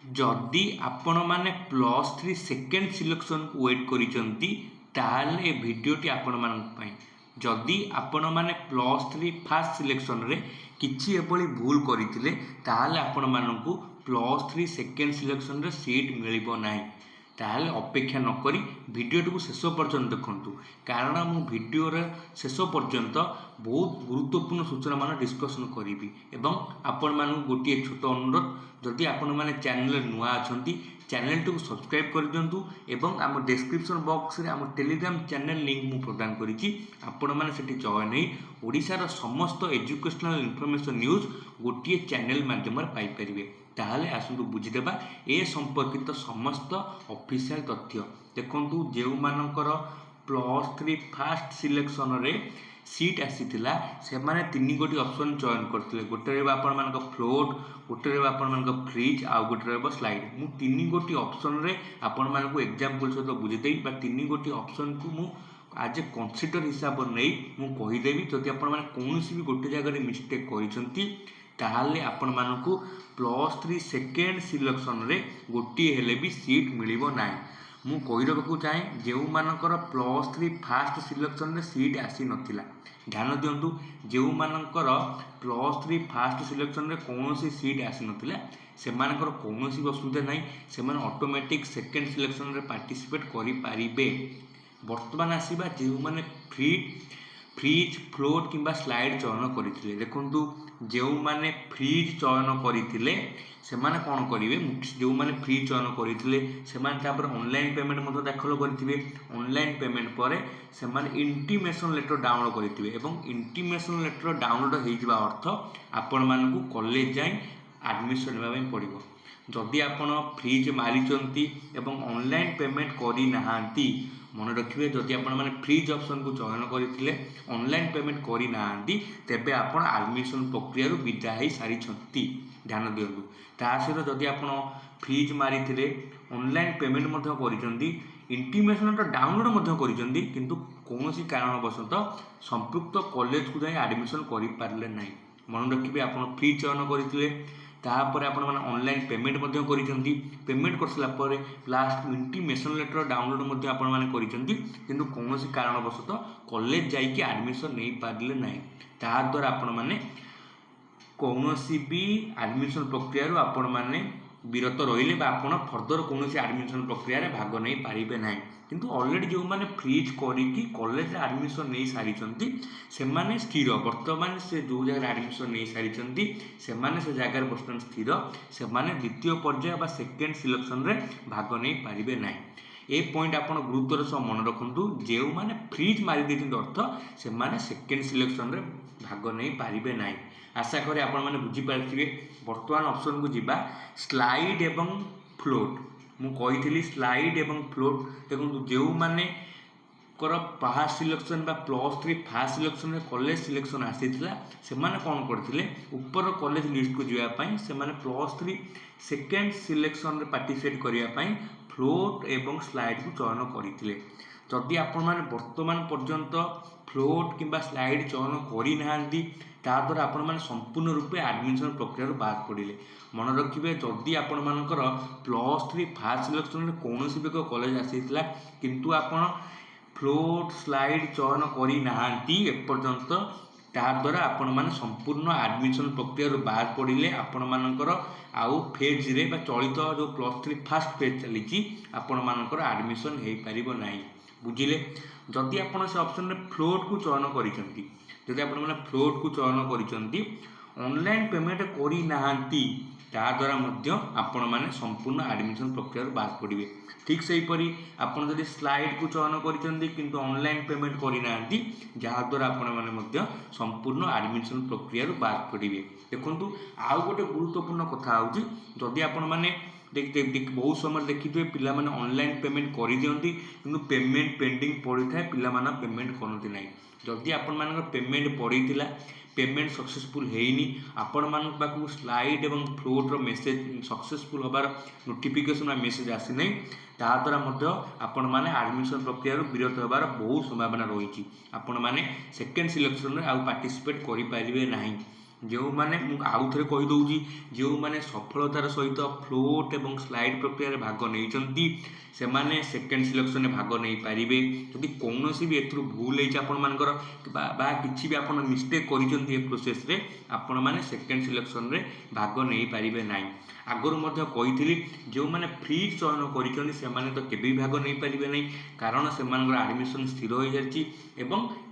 जदि आपण मैंने +3 सेकेंड सिलेक्शन को वेट करिसेंती ताले ए वीडियोटी आपण मानक जदि आपण मैंने +3 फास्ट सिलेक्शन रे किछि एभली भूल करथिले ताले आपण मानकु +3 सेकेंड सिलेक्शन रे सीट मिलिबो नाही। ताहले अपेक्षा नकरी वीडियोटी को शेष पर्यंत देखंतु कारण मु वीडियोर शेष पर्यंत बहुत गुरुत्वपूर्ण सूचना मान डिस्कसन करी एवं आपण मान गोटे छोट अनुरोध जदि आपण मैंने चैनल नुआ अच्छा चैनल टी सब्सक्राइब कर दिंतु एवं आम डिस्क्रिप्शन बॉक्स रे आम टेलीग्राम चैनल लिंक मु प्रदान करी आपण मैंने सेठी जॉइन होई ओडिशार समस्त एजुकेशनल इनफॉरमेशन न्यूज गोटे चैनल माध्यम पाई परिबे। ताहले आसतु बुझीदेबा ए संपर्कित समस्त ऑफिशियल तथ्य देखंतु जेउ मानकर +3 फास्ट सिलेक्शन रे सीट आसीथिला से माने तीन गोटी ऑप्शन चयन करथिले गोटे रे आपण मानक फ्लोट गोटे रे आपण मानक फ्रीज आ गोटे रे स्लाइड मु तीन गोटी ऑप्शन रे आपण मानक एग्जांपल सहित बुझी देई बा तीन गोटी ऑप्शन को मु आज ए कंसीडर हिसाब नै मु कहि देबी जदि आपण माने कोनोसी भी गोटे जगह रे मिस्टेक करिसंती ताहले आपण मानकु +3 सेकेंड सिलेक्शन रे गोटी हेले भी सीट मिलिबो नाही। मु कहि रखु चाहे जेउ मानकर +3 फास्ट सिलेक्शन रे सीट आसी नथिला ध्यान दियंतु जेउ मानकर +3 फास्ट सिलेक्शन रे कोनोसी सीट आसी नथिला से मानकर कोनोसी असुविधा नाही से मान ऑटोमेटिक सेकेंड सिलेक्शन रे पार्टिसिपेट करि पारिबे। वर्तमान आसीबा जेउ माने फ्रीज फ्लोट किंबा स्लाइड चयन करथिले देखंतु जो माने फ्रीज चयन करथिले से माने कोन करिवे जो माने फ्रीज चयन करथिले से माने तापर ऑनलाइन पेमेंट मतो दाखल करथिबे ऑनलाइन पेमेंट परे से माने इंटीमेशन लेटर डाउनलोड करथिबे एवं इंटीमेशन लेटर डाउनलोड होई जिबा अर्थ आपण मानकु कॉलेज जाई एडमिशन लेबा पई पड़िबो। जदि आपण फ्रीज मारिचंती एवं ऑनलाइन पेमेंट करि नाहांती मन रखिए जदि आपण माने फ्रीज ऑप्शन को चयन करथिले ऑनलाइन पेमेंट करि नाहांती तेबे आपण एडमिशन प्रक्रिया रु विदा होई सारी छंती ध्यान दियंतु। ता सहित जदि आपण फ्रीज मारिथिले ऑनलाइन पेमेंट मध्य करिसंती इंटीमेशन तो डाउनलोड मध्य करिसंती किंतु कोनोसी कारणवशत संपुक्त कॉलेज को जाई एडमिशन करि पारले नाही मन रखिए आपण फ्रीज चयन करथिले तापर आपण माने ऑनलाइन पेमेंट मध्य करिसंती पेमेंट करसला परे लास्ट इंटीमेशन लेटर डाउनलोड मध्य आपण माने करिसंती किंतु कोनोसी कारणवशत कॉलेज जाई कि एडमिशन नै पारले नाही ता द्वारा आपण माने कोनोसी भी एडमिशन प्रक्रिया रु आपण माने विरत रहिले बा आपण फर्दर कोनोसी एडमिशन प्रक्रिया रे भाग नै पारिबे नाही किंतु ऑलरेडी जो माने फ्रीज करी कि कॉलेज रे एडमिशन नै सारिचंती से माने स्थिर वर्तमान से जो जगह एडमिशन नै सारिचंती से माने से जगह बर्तमान स्थिर से माने द्वितीय पर्याय बा सेकेंड सिलेक्शन रे भाग नै पारिबे नाही। ए पॉइंट आपण गुरुत्वर सह मन रखंतु जेउ माने फ्रीज मारि देथिन अर्थ से माने सेकेंड सिलेक्शन रे भाग नै पारिबे नाही। आशा करी आपण माने बुझी पारथिबे। वर्तमान ऑप्शन को जिबा स्लाइड एवं फ्लोट मु कहिथिली स्लाइड एवं फ्लोट देखो जो माने कर फास्ट सिलेक्शन बा +3 फास्ट सिलेक्शन रे कॉलेज सिलेक्शन आसीथिला से माने कोन करथिले ऊपर कॉलेज लिस्ट को जिया पई से माने +3 सेकेंड सिलेक्शन रे पार्टिसिपेट करिया पई फ्लोट एवं स्लाइड को चयन करथिले। जदि आपण माने वर्तमान पर्यंत फ्लोट किंबा स्लाइड चयन करि नाहांती ता द्वारा आपण माने संपूर्ण रूपे एडमिशन प्रक्रिया रो बाद पड़िले मन रखिबे। जदि आपण मानकर +3 फास्ट सिलेक्शन रे कोनोसी भी कॉलेज आसीथिला किंतु आपण फ्लोट स्लाइड चयन करि नाहांती एपर्यंत ता द्वारा आपण माने संपूर्ण एडमिशन प्रक्रिया रो बाद पड़िले आपण मानकर आउ फेज रे बा चलित जो +3 फास्ट फेज चलीची आपण मानकर एडमिशन हेई परिबो नाही बुझिले। जदि आपण से ऑप्शन रे फ्लोट को चयन करिसंती जदि आपण माने फ्लोट को चयन करिसंती ऑनलाइन पेमेंट करि नाहांती ता द्वारा मध्य आपण माने संपूर्ण एडमिशन प्रक्रिया बाद पड़िबे। ठीक सही परी आपण जदि स्लाइड को चयन करिसंती किंतु ऑनलाइन पेमेंट करि नाहांती जहा द्वारा आपण माने मध्य संपूर्ण एडमिशन प्रक्रिया बाद पड़िबे। देखंतु आउ गोटे गुरुत्वपूर्ण कथा होउची जदि आपण माने बहुत समय देखिए पिला माने ऑनलाइन पेमेंट कर दियंती किंतु पेमेंट पेंडिंग पड़ी थाए पिला माने पेमेंट करती ना जदि आपण मान पेमेंट पड़ीला पेमेंट सक्सेसफुल हेनी आपण मान पाखु स्लाइड एवं फ्लोट रो मेसेज सक्सेसफुल होबार नोटिफिकेशन आ मेसेज आसी नै ता द्वारा मध्य आपण माने एडमिशन प्रक्रिया रो विरत होबार बहुत संभावना रही। आपण माने सेकेंड सिलेक्शन रे आ पार्टिसिपेट करि पारिबे नाही जो मैंने आउ थे कहीदे जो मैंने सफलतार सहित फ्लोट और स्लाइड प्रक्रिया भाग नहीं से माने सेकेंड सिलेक्शन में भाग नहीं पारे जदि कौन भी एथुर भूल होकर किसी भी आप मिस्टेक कर प्रोसेस रे आपण मैंने सेकेंड सिलेक्शन रे भाग नहीं पारे ना आगुरी कही जो मैंने फ्री चयन कर तो केबे भी भाग नहीं पारे ना कारण से आडमिशन स्थिर हो जाती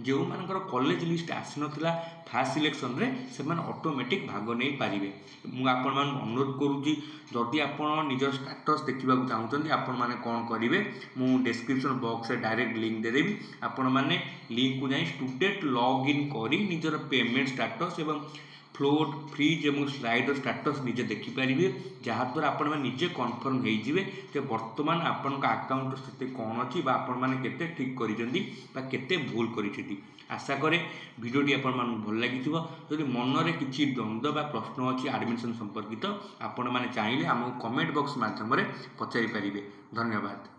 जो मान कॉलेज लिस्ट आसी नाला फास्ट सिलेक्शन रे से ऑटोमेटिक भाग नहीं पारे मुझे अनुरोध करुँची जदि आप निजर स्टेटस देखा चाहते आपण मैंने कौन करेंगे मु डिस्क्रिप्शन बॉक्स डायरेक्ट लिंक देदेवी आपण मैंने लिंक को जाई स्टूडेंट लॉग इन करी निजर पेमेंट स्टेटस एवं फ्लोट फ्रीज और स्लाइडर स्टेटस निजे देखिपारे जहाँद्वारा आपण निजे कन्फर्म होइजिवे बर्तमान आपण अकाउंट स्थिति कौन अच्छी आपण मैंने केते ठीक करते भूल कर आशा करे भिडियोटी आपण भल लगी जदि मनरे किसी द्वंद्व बा प्रश्न अच्छी एडमिशन संपर्कित आपण मैंने चाहिए आमको कमेंट बॉक्स माध्यम पचारि पारे। धन्यवाद।